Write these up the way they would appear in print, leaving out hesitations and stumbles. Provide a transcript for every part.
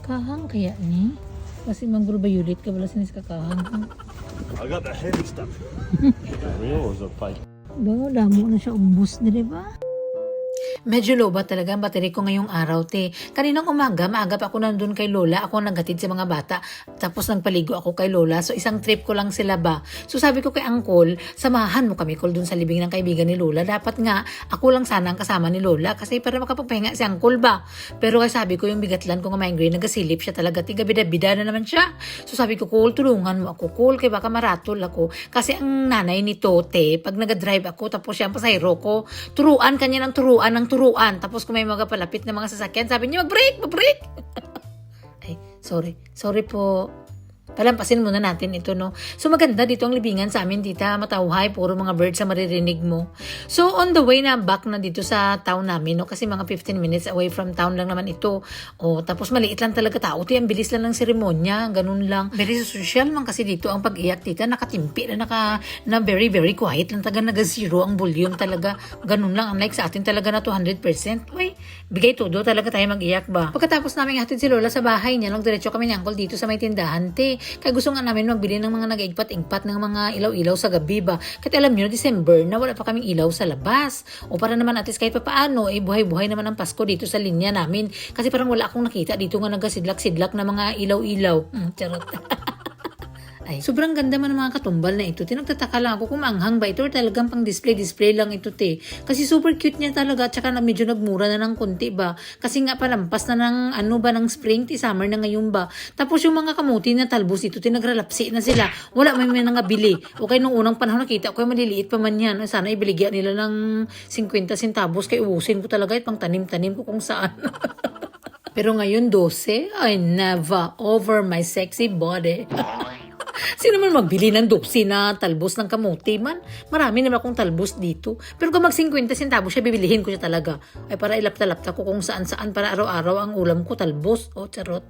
Kahang kaya ni? Kasi manggrubayulit ka wala sinis kakahang. I got the heavy stuff. Real was a fake. Ba, damo na siya umbos di ba? Medyo low ba talaga ang battery ko ngayong araw, te. Kaninang umaga, maaga pa ako nandun kay Lola. Ako ang naghatid sa mga bata. Tapos nagpaligo ako kay Lola. So, isang trip ko lang sila ba. So, sabi ko kay Uncle, samahan mo kami, Col, dun sa libing ng kaibigan ni Lola. Dapat nga, ako lang sana ang kasama ni Lola. Kasi para makapagpahinga si Uncle ba. Pero kaya sabi ko, yung bigatlan ko nga migraine, nagasilip siya talaga. Tiga bida-bida na naman siya. So, sabi ko, Col, tulungan mo ako, Col. Kaya baka maratol ako. Kasi ang nanay ni Tote, pag nag-drive ako, tapos siya ang pasahero ko, turuan kanya ng turuan. Tapos kung may mga palapit na mga sasakyan, sabi niya, mag-break! Ay, sorry po. Palampasin muna natin ito, no? So, maganda dito ang libingan sa amin, tita. Matauhay, puro mga birds sa maririnig mo. So, on the way na back na dito sa town namin, no? Kasi mga 15 minutes away from town lang naman ito. O, tapos maliit lang talaga tao. Ang bilis lang ng seremonya, ganun lang. Very social man kasi dito ang pag-iyak, tita. Nakatimpi na very, very quiet lang talaga. Nag-zero ang volume talaga. Ganun lang. Unlike sa atin talaga na 200%. Uy, bigay todo talaga tayo mag-iyak ba? Pagkatapos namin hatid si Lola sa bahay niya, lang diretso kami ni Uncle dito sa may tindahan, te. Kaya gusto nga namin magbili ng mga nag-igpat-ingpat ng mga ilaw-ilaw sa gabi ba. Kasi alam nyo, December na wala pa kaming ilaw sa labas. O para naman atis kahit pa paano, buhay-buhay naman ang Pasko dito sa linya namin. Kasi parang wala akong nakita dito nga nagasidlak-sidlak na mga ilaw-ilaw. Charot. Ay, sobrang ganda man ng mga katumbal na ito. Tinagtataka lang ako kung maanghang ba ito or talagang pang display lang ito, te. Kasi super cute niya talaga. Tsaka na medyo nagmura na ng konti ba. Kasi nga palampas na ng ng spring, summer na ngayon ba. Tapos yung mga kamuti na talbos ito, tinagralapsi na sila. Wala may nangabili. Okay, nung unang panahon nakita ko, maliliit pa man yan. Sana ibiligyan nila ng 50 centavos. Kaya ubusin ko talaga pang tanim-tanim ko kung saan. Pero ngayon 12, I never over my sexy body. Sino man magbili ng 12 na talbos ng kamuti man? Marami naman akong talbos dito. Pero kung mag 50 centavos siya, bibilihin ko siya talaga. Ay para ilapta-lapta ko kung saan-saan para araw-araw ang ulam ko talbos. O, charot.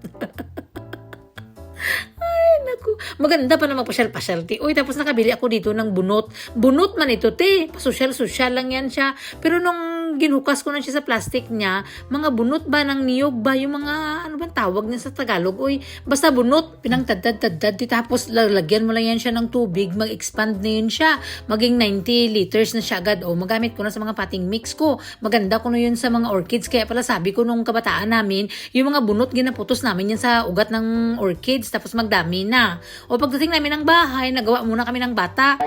Ay, naku. Maganda pa na magpasyal-pasyal, te. Uy, tapos nakabili ako dito ng bunot. Bunot man ito, te. Pasosyal-sosyal lang yan siya. Pero nung ginukas ko na siya sa plastic niya, mga bunot ba ng niyog ba? Yung mga, ano ba tawag niya sa Tagalog? Uy, basta bunot. Pinangtadad-tadad. Tapos lagyan mo lang yan siya ng tubig. Mag-expand na yun siya. Maging 90 liters na siya agad. O, magamit ko na sa mga potting mix ko. Maganda ko na yun sa mga orchids. Kaya pala sabi ko nung kabataan namin, yung mga bunot, ginaputos namin yan sa ugat ng orchids. Tapos magdami na. O pagdating namin ng bahay, nagawa muna kami ng bata.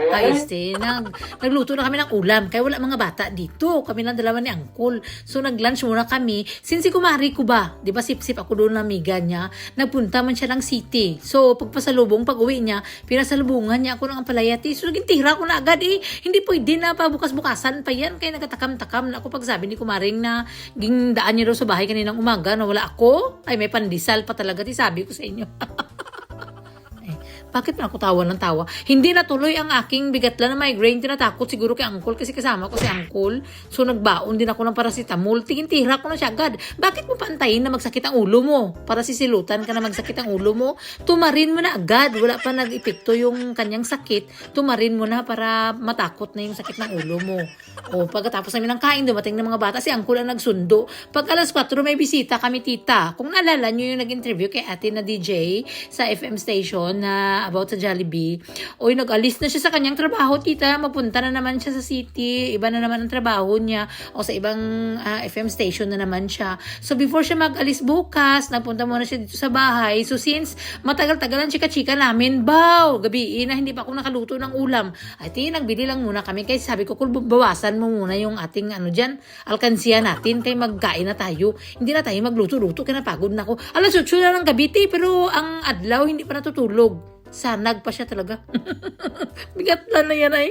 Nagluto na kami ng ulam. Kaya wala mga bata dito. Kami lang dalawa ni Uncle. So nag-lunch muna kami. Since si kumari ko ba, di ba sip-sip ako doon na amiga niya, nagpunta man siya ng city. So pagpasalubong, pag-uwi niya, pinasalubungan niya ako ng ampalayati. So naging tira ko na agad eh. Hindi pwede na pa bukas-bukasan pa yan. Kaya nagatakam-takam na ako pagsabi ni kumaring na daan niya daw sa bahay kaninang umaga na wala ako. Ay may pandesal pa talaga. Sabi ko sa inyo. Bakit na ako tawa ng tawa? Hindi natuloy ang aking bigatla na migraine. Tinatakot siguro kay Uncle kasi kasama ko si Uncle. So nagbaon din ako ng paracetamol. Tingin-tira ko na siya agad. Bakit mo paantayin na magsakit ang ulo mo? Para sisilutan ka na magsakit ang ulo mo? Tumarin mo na agad. Wala pa nag-epekto yung kanyang sakit. Tumarin mo na para matakot na yung sakit ng ulo mo. O pagkatapos namin ng kain, dumating ng mga bata, si Uncle ang nagsundo. Pag alas 4 may bisita kami, tita. Kung naalala nyo yung nag-interview kay ate na DJ sa FM station na about sa Jollibee. Oy, nag-alis na siya sa kanyang trabaho, tita. Mapunta na naman siya sa city. Iba na naman ang trabaho niya. O sa ibang FM station na naman siya. So, before siya mag-alis bukas, nagpunta muna siya dito sa bahay. So, since matagal-tagalan chika-chika namin, gabi na hindi pa ako nakaluto ng ulam. Ay, nagbili lang muna kami. Kaya sabi ko, kung bawasan mo muna yung ating alkansiya natin. Kaya magkain na tayo. Hindi na tayo magluto-luto. Kaya napagod na ako. Alas 8 na ng gabi, pero ang adlaw hindi pa natutulog. Sanag pa siya talaga. Bigat lang na yan ay.